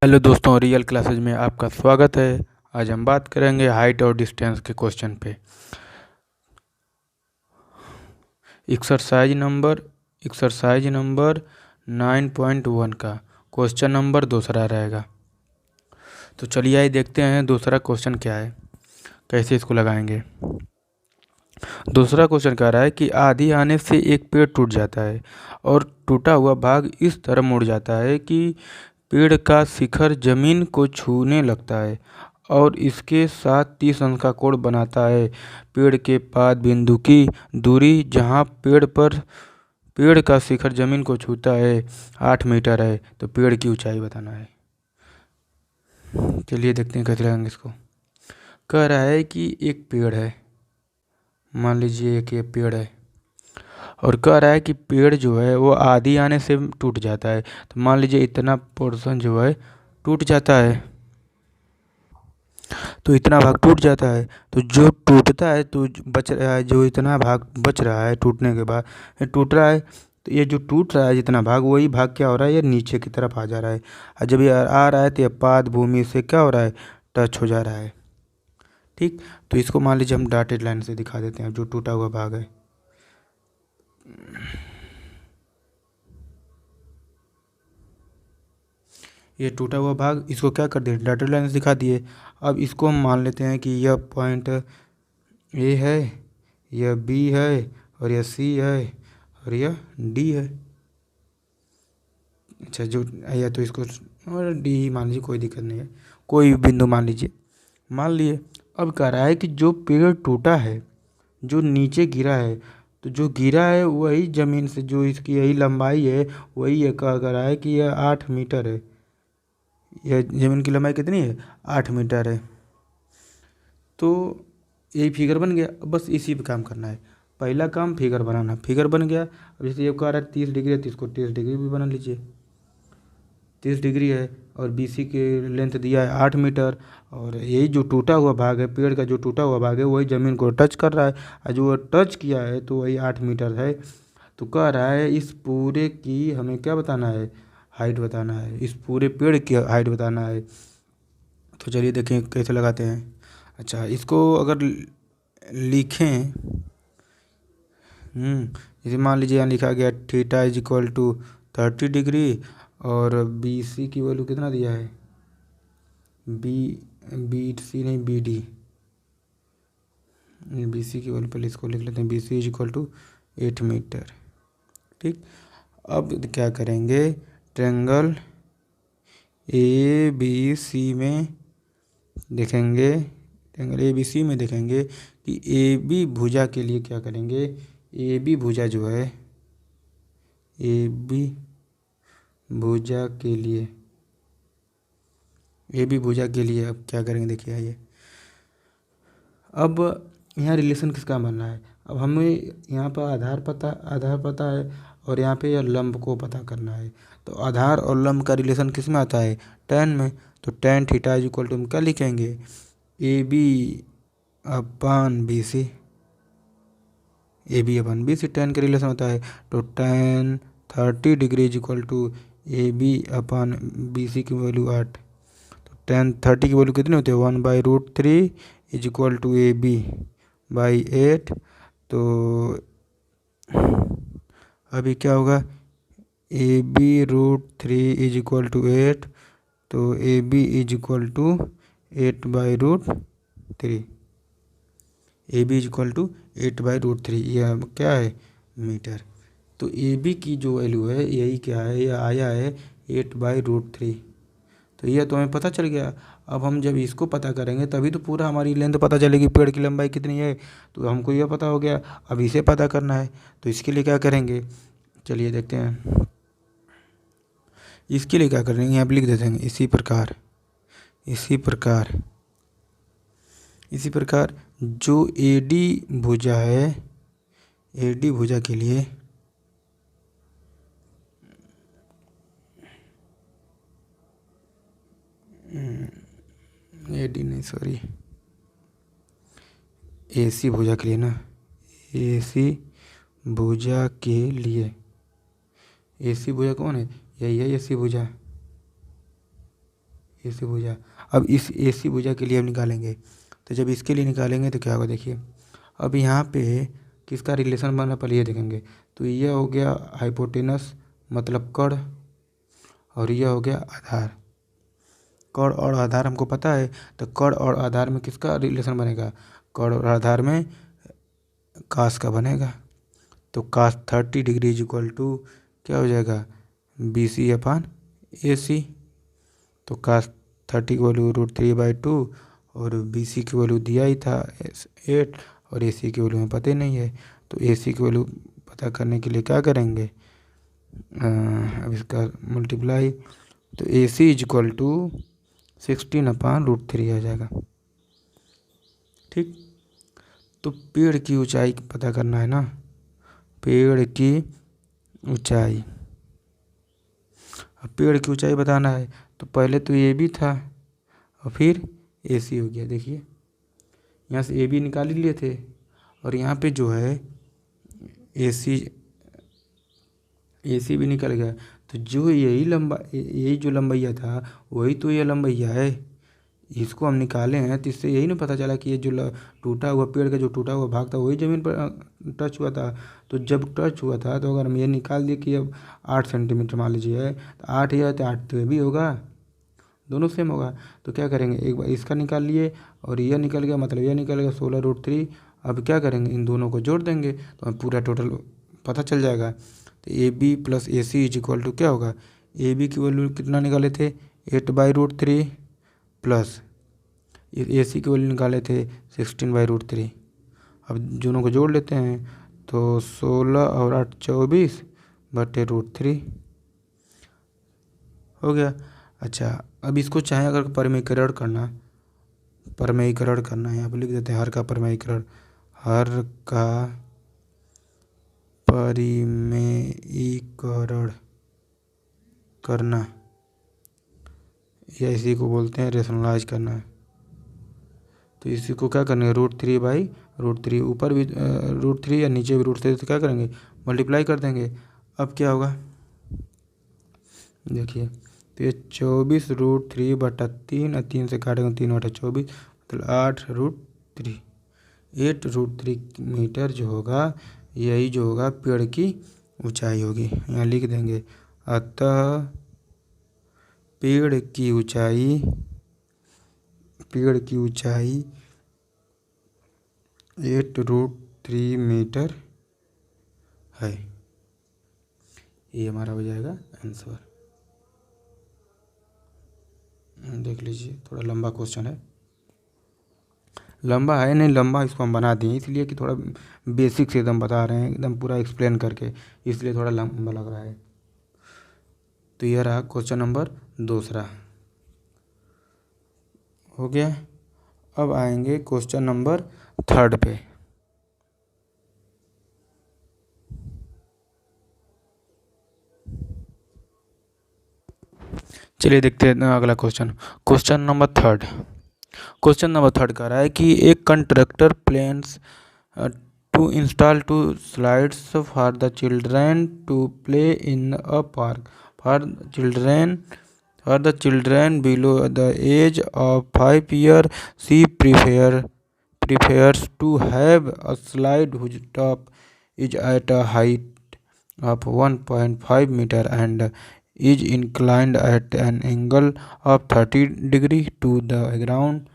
Hello दोस्तों, real classes में आपका स्वागत है। आज हम बात करेंगे हाइट और डिस्टेंस के क्वेश्चन पे। एक्सरसाइज नंबर 9.1 का क्वेश्चन नंबर दूसरा रहेगा। तो चलिए आइए देखते हैं दूसरा क्वेश्चन क्या है, कैसे इसको लगाएंगे। दूसरा क्वेश्चन कह रहा है कि आंधी आने से एक पेड़ टूट जाता है और टूटा हुआ भाग इस तरह मुड़ जाता है कि पेड़ का शिखर जमीन को छूने लगता है और इसके साथ 30 अंश का कोण बनाता है। पेड़ के पाद बिंदु की दूरी जहाँ पेड़ का शिखर जमीन को छूता है 8 मीटर है, तो पेड़ की ऊंचाई बताना है। चलिए देखते हैं कैसे लगाएंगे इसको। कह रहा है कि एक पेड़ है, मान लीजिए एक ये पेड़ है, और कह रहा है कि पेड़ जो है वो आंधी आने से टूट जाता है। तो मान लीजिए इतना पोर्शन जो है टूट जाता है, तो इतना भाग टूट जाता है। तो जो टूटता है तो बच रहा है, जो इतना भाग बच रहा है टूटने के बाद ये टूट रहा है, तो ये जो टूट रहा है जितना भाग, वही भाग क्या हो रहा है, ये नीचे की तरफ आ जा रहा है। और जब ये आ रहा है तो ये पाद भूमि से क्या हो रहा है, टच हो जा रहा है। ठीक, तो इसको मान लीजिए हम डॉटेड लाइन से दिखा देते हैं जो टूटा हुआ भाग है। ये टूटा हुआ भाग, इसको क्या कर दिए, डॉटेड लाइन से दिखा दिए। अब इसको हम मान लेते हैं कि यह पॉइंट ए है, यह बी है, और यह सी है, और यह डी है। अच्छा, जो या तो इसको और डी ही मान लीजिए, कोई दिक्कत नहीं है, कोई बिंदु मान लीजिए, मान लिए। अब कह रहा है कि जो पेड़ टूटा है, जो नीचे गिरा है, तो जो गिरा है वही ज़मीन से, जो इसकी यही लंबाई है, वही ये कह रहा है कि यह 8 मीटर है। यह ज़मीन की लंबाई कितनी है, 8 मीटर है। तो यही फिगर बन गया। अब बस इसी पे काम करना है। पहला काम फिगर बनाना, फिगर बन गया। अब जैसे ये कह रहा है 30 डिग्री है, तो इसको 30 डिग्री भी बना लीजिए। 30 डिग्री है और BC की लेंथ दिया है 8 मीटर, और यही जो टूटा हुआ भाग है, पेड़ का जो टूटा हुआ भाग है, वही ज़मीन को टच कर रहा है, और जो टच किया है तो वही 8 मीटर है। तो कह रहा है इस पूरे की हमें क्या बताना है, हाइट बताना है, इस पूरे पेड़ की हाइट बताना है। तो चलिए देखें कैसे लगाते हैं। अच्छा, इसको अगर लिखें, जैसे मान लीजिए यहाँ लिखा गया theta is equal to 30 degree, और BC की वैल्यू कितना दिया है, BC नहीं BD, BC की वैल्यू पहले इसको लिख लेते हैं, BC is equal to 8 metre. ठीक, अब क्या करेंगे, ट्रायंगल ABC में देखेंगे, ट्रायंगल ABC में देखेंगे कि AB भुजा के लिए क्या करेंगे, AB भुजा जो है, AB भुजा के लिए, AB भुजा के लिए अब क्या करेंगे, देखिए आइए। अब यहाँ रिलेशन किसका बनना है, अब हमें यहाँ पर आधार पता है, और यहाँ पे यह लंब को पता करना है। तो आधार और लंब का रिलेशन किस में आता है, tan में। तो tan theta is equal to हम क्या लिखेंगे, AB upon BC, AB upon BC tan का रिलेशन होता है। तो tan 30 degree is equal to AB upon BC की वैल्यू 8। तो tan 30 की वैल्यू कितनी होती है, 1/√3 इज इक्वल टू AB/8। तो अभी क्या होगा, AB√3 इज इक्वल टू 8, तो AB is equal to 8/√3, AB is equal to 8/√3, यह क्या है, मीटर। तो AB की जो वैल्यू है यही क्या है, यह आया है 8/√3। तो यह तो हमें पता चल गया। अब हम जब इसको पता करेंगे तभी तो पूरा हमारी लेंथ पता चलेगी, पेड़ की लंबाई कितनी है। तो हमको यह पता हो गया, अब इसे पता करना है। तो इसके लिए क्या करेंगे, चलिए देखते हैं। इसके लिए क्या करेंगे, यहाँ पर लिख देते हैं इसी प्रकार जो AD भुजा है, AD भुजा के लिए AD नहीं, सॉरी, AC भुजा के लिए ना, AC भुजा के लिए, AC भुजा कौन है, यही है AC भुजा। AC भुजा। अब इस AC भुजा के लिए हम निकालेंगे, तो जब इसके लिए निकालेंगे तो क्या होगा देखिए। अब यहाँ पे किसका रिलेशन बना पहले ये देखेंगे। तो ये हो गया हाइपोटेनस मतलब कर्ण, और ये हो गया आधार। कर्ण और आधार हमको पता है, तो कर्ण और आधार में किसका रिलेशन बनेगा, कर्ण और आधार में कास का बनेगा। तो कास 30 डिग्री इज इक्वल टू क्या हो जाएगा, BC/AC। तो कास 30 की वैल्यू √3/2, और BC की वैल्यू दिया ही था 8, और AC की वैल्यू हमें पता ही नहीं है। तो AC की वैल्यू पता करने के लिए क्या करेंगे, अब इसका मल्टीप्लाई, तो AC इज इक्वल टू 16/√3 आ जाएगा। ठीक, तो पेड़ की ऊंचाई पता करना है ना, पेड़ की ऊंचाई। अब पेड़ की ऊंचाई बताना है, तो पहले तो ये भी था और फिर AC हो गया। देखिए यहाँ से AB निकाल ही लिए थे, और यहाँ पे जो है AC भी निकल गया। तो जो यही जो लंबैया था वही तो ये लंबैया है, इसको हम निकाले हैं। तो इससे यही ना पता चला कि ये जो टूटा हुआ पेड़ का जो टूटा हुआ भाग था वही ज़मीन पर टच हुआ था। तो जब टच हुआ था तो अगर हम ये निकाल दिए कि अब 8 सेंटीमीटर मान लीजिए है, तो 8 ही है तो 8 तो ये भी होगा, दोनों सेम होगा। तो क्या करेंगे, एक बार इसका निकाल लिए और यह निकल गया, मतलब यह निकल गया 16√3। अब क्या करेंगे, इन दोनों को जोड़ देंगे तो हमें पूरा टोटल पता चल जाएगा। तो AB + AC is equal to क्या होगा, AB की वैल्यू कितना निकाले थे 8/√3, प्लस AC की वैल्यू निकाले थे 16/√3। अब दोनों को जोड़ लेते हैं, तो 16 और 8 24/√3 हो गया। अच्छा, अब इसको चाहे अगर परमीकरण करना है, यहाँ पर लिख देते हैं हर का परमीकरण, हर का परिमेयीकरण करना, या इसी को बोलते हैं रेशनलाइज करना। तो इसी को क्या करेंगे, √3/√3, ऊपर भी √3 या नीचे भी √3, तो क्या करेंगे मल्टीप्लाई कर देंगे। अब क्या होगा देखिए, तो ये 24√3/3, 3 से काटेंगे 3/24, मतलब 8√3, 8√3 मीटर जो होगा, यही जो होगा पेड़ की ऊंचाई होगी। यहाँ लिख देंगे, अतः पेड़ की ऊंचाई 8√3 मीटर है। ये हमारा हो जाएगा आंसर। देख लीजिए, थोड़ा लंबा क्वेश्चन है, लंबा है नहीं, लंबा इसको हम बना दिए इसलिए कि थोड़ा बेसिक से एकदम बता रहे हैं, एकदम पूरा एक्सप्लेन करके, इसलिए थोड़ा लंबा लग रहा है। तो यह रहा क्वेश्चन नंबर 2 हो गया। अब आएंगे क्वेश्चन नंबर 3 पे। चलिए देखते हैं अगला क्वेश्चन नंबर 3। क्वेश्चन नंबर 3 कह रहा है कि एक constructor plans to install 2 slides for the children to play in a park for the children below the age of 5 years. She prefers to have a slide whose top is at a height of 1.5 meter and is inclined at an angle of 30 degree to the ground.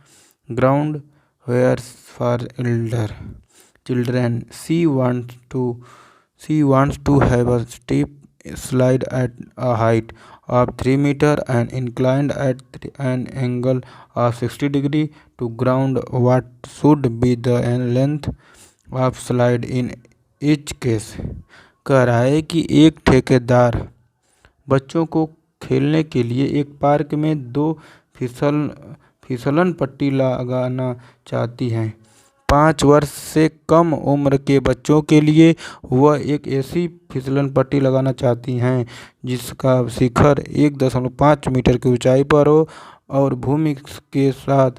Where for elder children, she wants to have a steep slide at a height of 3 meter and inclined at an angle of 60 degree to ground. What should be the length of slide in each case? कह रहा है कि एक ठेकेदार बच्चों को खेलने के लिए एक पार्क में 2 फिसलन पट्टी लगाना चाहती हैं। 5 वर्ष से कम उम्र के बच्चों के लिए वह एक ऐसी फिसलन पट्टी लगाना चाहती हैं जिसका शिखर 1.5 मीटर की ऊंचाई पर हो और भूमि के साथ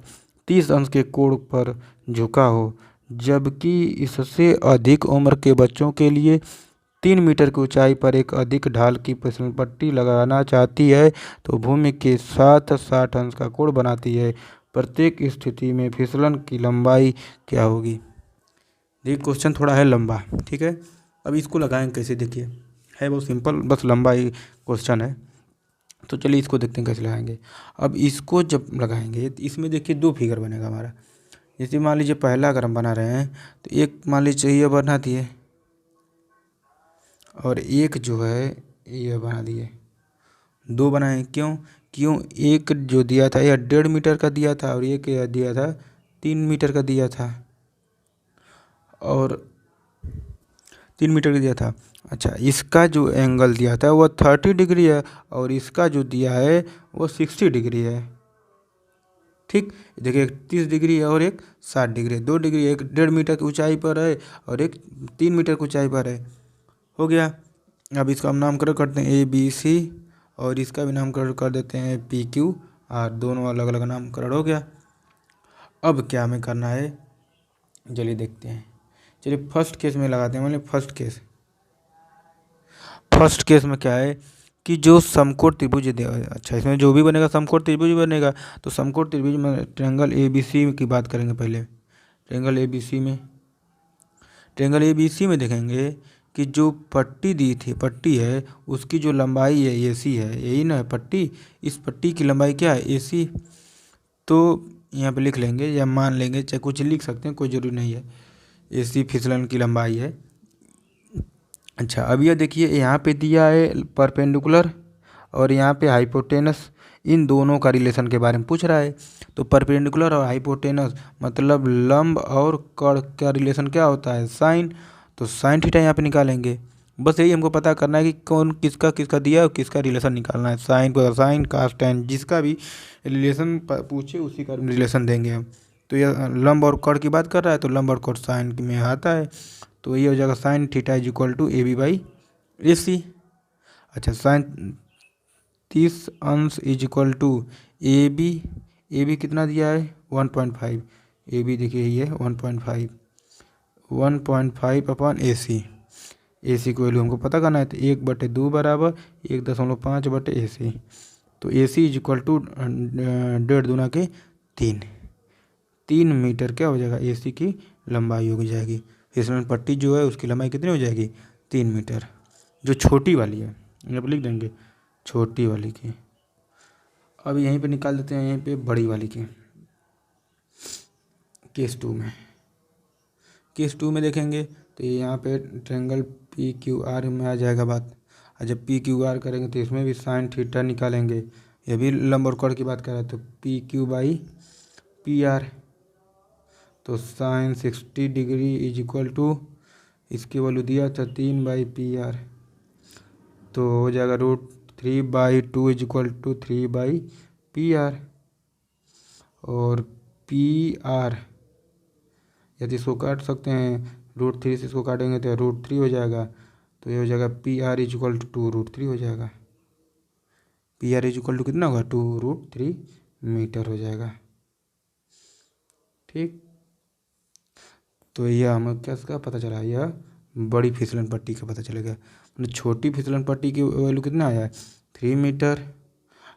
30 अंश के कोण पर झुका हो, जबकि इससे अधिक उम्र के बच्चों के लिए 3 मीटर की ऊंचाई पर एक अधिक ढाल की फिसल पट्टी लगाना चाहती है तो भूमि के साथ 60 अंश का कोण बनाती है। प्रत्येक स्थिति में फिसलन की लंबाई क्या होगी। देखिए क्वेश्चन थोड़ा है लंबा, ठीक है। अब इसको लगाएंगे कैसे, देखिए है बहुत सिंपल, बस लंबा ही क्वेश्चन है। तो चलिए इसको देखते हैं कैसे लगाएंगे। अब इसको जब लगाएंगे तो इसमें देखिए 2 फिगर बनेगा हमारा। जैसे मान लीजिए पहला अगर हम बना रहे हैं तो एक मान लीजिए ये बना दिए और एक जो है ये बना दिए, 2 बनाए। क्यों एक जो दिया था यह 1.5 मीटर का दिया था और एक दिया था 3 मीटर का दिया था और 3 मीटर का दिया था। अच्छा, इसका जो एंगल दिया था वह 30 डिग्री है और इसका जो दिया है वो 60 डिग्री है। ठीक, देखिए एक 30 डिग्री है और एक 60 डिग्री है। 2 डिग्री, एक 1.5 मीटर की ऊंचाई पर है और एक 3 मीटर की ऊंचाई पर है। हो गया। अब इसका हम नामकरण करते हैं ABC और इसका भी नामकरण कर देते हैं PQR। दोनों अलग अलग नामकरण हो गया। अब क्या हमें करना है, चलिए देखते हैं। चलिए फर्स्ट केस में लगाते हैं। मतलब फर्स्ट केस में क्या है कि जो समकोण त्रिभुज अच्छा इसमें जो भी बनेगा समकोण त्रिभुज बनेगा। तो समकोण त्रिभुज में ट्रायंगल ABC की बात करेंगे पहले। ट्रायंगल ABC में देखेंगे कि जो पट्टी है उसकी जो लंबाई है AC है, यही ना है पट्टी। इस पट्टी की लंबाई क्या है AC। तो यहाँ पे लिख लेंगे या मान लेंगे, चाहे कुछ लिख सकते हैं, कोई ज़रूरी नहीं है। AC फिसलन की लंबाई है। अच्छा, अब यह देखिए यहाँ पे दिया है परपेंडिकुलर और यहाँ पे हाइपोटेनस। इन दोनों का रिलेशन के बारे में पूछ रहा है। तो परपेंडिकुलर और हाइपोटेनस मतलब लंब और कर्ण का रिलेशन क्या होता है, साइन। तो साइन थीटा यहाँ पे निकालेंगे। बस यही हमको पता करना है कि कौन किसका किसका दिया है और किसका रिलेशन निकालना है। साइन को साइन, कास टेन, जिसका भी रिलेशन पूछे उसी का रिलेशन देंगे हम। तो यह लंब और कर्ण की बात कर रहा है तो लंब और कर्ण साइन में आता है। तो ये हो जाएगा sine theta is equal to AB/AC। अच्छा, साइन 30 अंश इज इक्वल टू AB कितना दिया है 1.5। AB देखिए ये 1.5 अपॉन AC की वैल्यू हमको पता करना है। तो 1/2 बराबर 1.5/AC। तो AC इज इक्वल टू 1.5 दूना के 3 मीटर क्या हो जाएगा AC की लंबाई हो जाएगी। फिसलन पट्टी जो है उसकी लंबाई कितनी हो जाएगी 3 मीटर। जो छोटी वाली है यहाँ पर लिख देंगे छोटी वाली की। अब यहीं पे निकाल देते हैं यहीं पे बड़ी वाली की। केस टू में देखेंगे तो यहाँ पे ट्रायंगल PQR में आ जाएगा बात। और जब PQR करेंगे तो इसमें भी साइन थीटा निकालेंगे। ये भी लंब और कर्ण की बात कर रहा है तो PQ/PR। तो sine 60 degree is equal to इसकी वैल्यू दिया था 3/PR। तो हो जाएगा √3/2 इज इक्वल टू 3/PR। और PR यदि इसको काट सकते हैं √3 से इसको काटेंगे तो √3 हो जाएगा। तो ये हो जाएगा PR इज इक्वल टू 2√3 हो जाएगा। PR इज इक्वल टू कितना होगा 2√3 मीटर हो जाएगा। ठीक, तो यह हमें क्या पता चला, यह बड़ी फिसलन पट्टी का पता चलेगा। मतलब छोटी फिसलन पट्टी की वैल्यू कितना आया 3 मीटर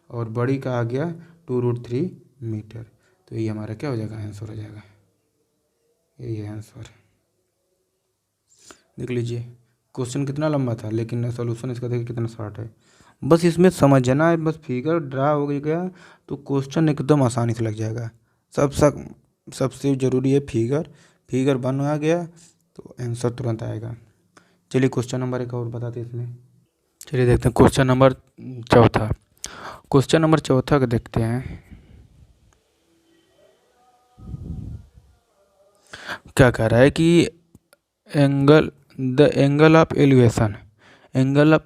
और बड़ी का आ गया 2√3 मीटर। तो ये हमारा क्या हो जाएगा आंसर हो जाएगा। यही है आंसर। देख लीजिए क्वेश्चन कितना लंबा था लेकिन सॉल्यूशन इसका देखिए कितना शॉर्ट है। बस इसमें समझना है, बस फिगर ड्रा हो गया तो क्वेश्चन एकदम आसानी से लग जाएगा। सबसे ज़रूरी है फिगर बन आ गया तो आंसर तुरंत आएगा। चलिए क्वेश्चन नंबर 1 और बताते हैं इसमें। चलिए देखते हैं क्वेश्चन नंबर चौथा का देखते हैं क्या कह रहा है कि एंगल ऑफ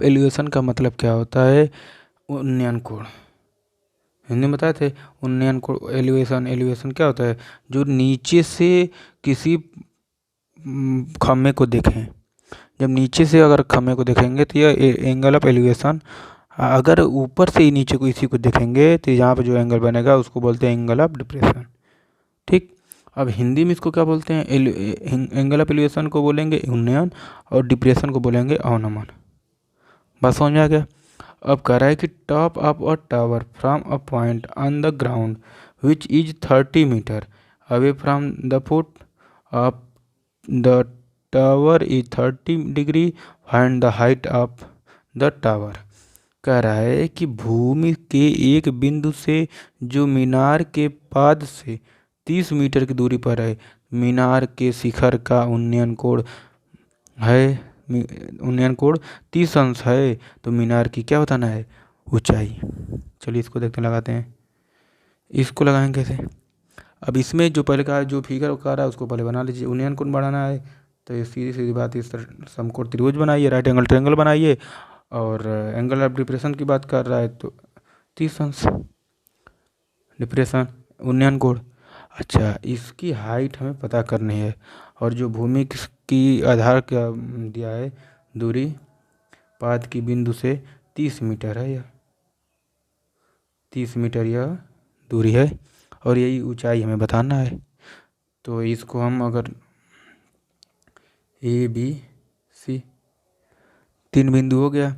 एलिवेशन का मतलब क्या होता है, उन्नयन कोण। हिंदी में बताए थे उन्नयन कोण। एलिवेशन क्या होता है, जो नीचे से किसी खम्भे को देखें। जब नीचे से अगर खम्भे को देखेंगे तो यह एंगल ऑफ एलिवेशन। अगर ऊपर से ही नीचे को इसी को देखेंगे तो यहाँ पर जो एंगल बनेगा उसको बोलते हैं एंगल ऑफ डिप्रेशन। ठीक, अब हिंदी में इसको क्या बोलते हैं, एंगल ऑफ एलिवेशन को बोलेंगे उन्नयन और डिप्रेशन को बोलेंगे अवनमन। बात समझ में आ गया। अब कह रहा है कि top of a tower from a point on the ground which is 30 metre away from the foot of the tower is 30 degree, find the height of the tower. कह रहा है कि भूमि के एक बिंदु से जो मीनार के पाद से 30 मीटर की दूरी पर है, मीनार के शिखर का उन्नयन कोण है, उन्नयन कोण 30 अंश है, तो मीनार की क्या बताना है, ऊंचाई। चलिए इसको देखते हैं, लगाते हैं। इसको लगाएंगे कैसे। अब इसमें जो पहले का जो फिगर कर रहा है उसको पहले बना लीजिए। उन्नयन कोण बढ़ाना है तो ये सीधी सीधी बात, इस तरह समकोण त्रिभुज बनाइए, राइट एंगल ट्रायंगल बनाइए। और एंगल ऑफ डिप्रेशन की बात कर रहा है तो 30 अंश डिप्रेशन उन्नयन कोण। अच्छा, इसकी हाइट हमें पता करनी है। और जो भूमि की आधार का दिया है दूरी पाद की बिंदु से 30 मीटर है, यह 30 मीटर यह दूरी है और यही ऊंचाई हमें बताना है। तो इसको हम अगर ए बी सी 3 बिंदु हो गया।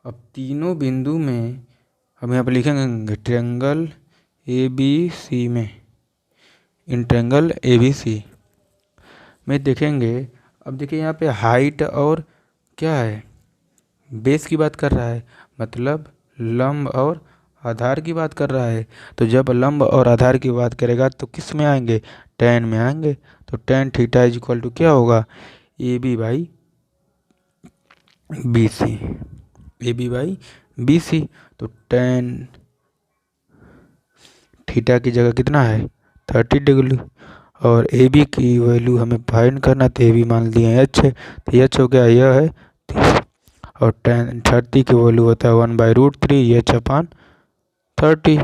अब तीनों बिंदु में हम यहाँ पर लिखेंगे ट्रायंगल ए बी सी में, in triangle A B C में देखेंगे। अब देखिए यहाँ पे हाइट और क्या है, बेस की बात कर रहा है, मतलब लंब और आधार की बात कर रहा है। तो जब लंब और आधार की बात करेगा तो किस में आएंगे, tan में आएंगे। तो tan theta is equal to क्या होगा, A B by B C, A B by B C. तो tan थीटा की जगह कितना है 30 डिग्री, और ए बी की वैल्यू हमें फाइंड करना, तो ए बी मान लिए एच है, तो एच हो गया, यह है 30। और tan 30 की वैल्यू होता है 1/√3 एच अपान 30।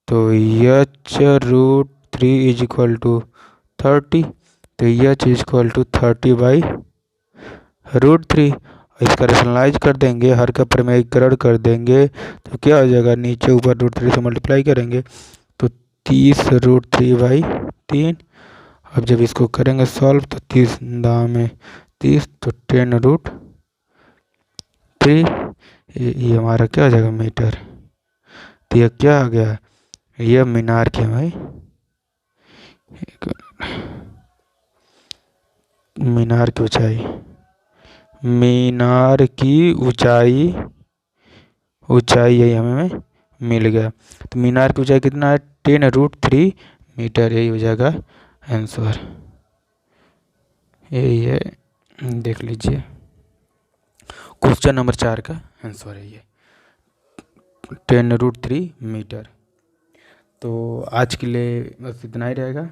तो एच √3 इज इक्वल टू 30, तो एच इज इक्वल टू 30/√3। इसका रेशनलाइज कर देंगे, हर का परिमेयीकरण कर देंगे तो क्या हो जाएगा, नीचे ऊपर √3 से मल्टीप्लाई करेंगे तो 30√3/3। अब जब इसको करेंगे सॉल्व तो 30 दाम में 30, तो 10√3, ये हमारा क्या हो जाएगा मीटर। तो यह क्या आ गया, यह मीनार की हमारी मीनार की ऊंचाई, मीनार की ऊंचाई यही हमें मिल गया। तो मीनार की ऊंचाई कितना है 10√3 मीटर, यही हो जाएगा आंसर। यही है, देख लीजिए क्वेश्चन नंबर 4 का आंसर है ये 10√3 मीटर। तो आज के लिए बस इतना ही रहेगा,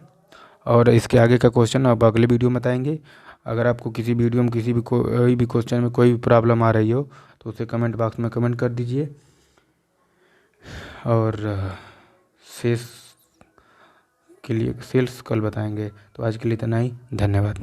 और इसके आगे का क्वेश्चन अब अगले वीडियो में बताएंगे। अगर आपको किसी वीडियो में किसी भी कोई भी क्वेश्चन में कोई भी प्रॉब्लम आ रही हो तो उसे कमेंट बॉक्स में कमेंट कर दीजिए। और शेष के लिए सेल्स कल बताएंगे। तो आज के लिए इतना ही, धन्यवाद।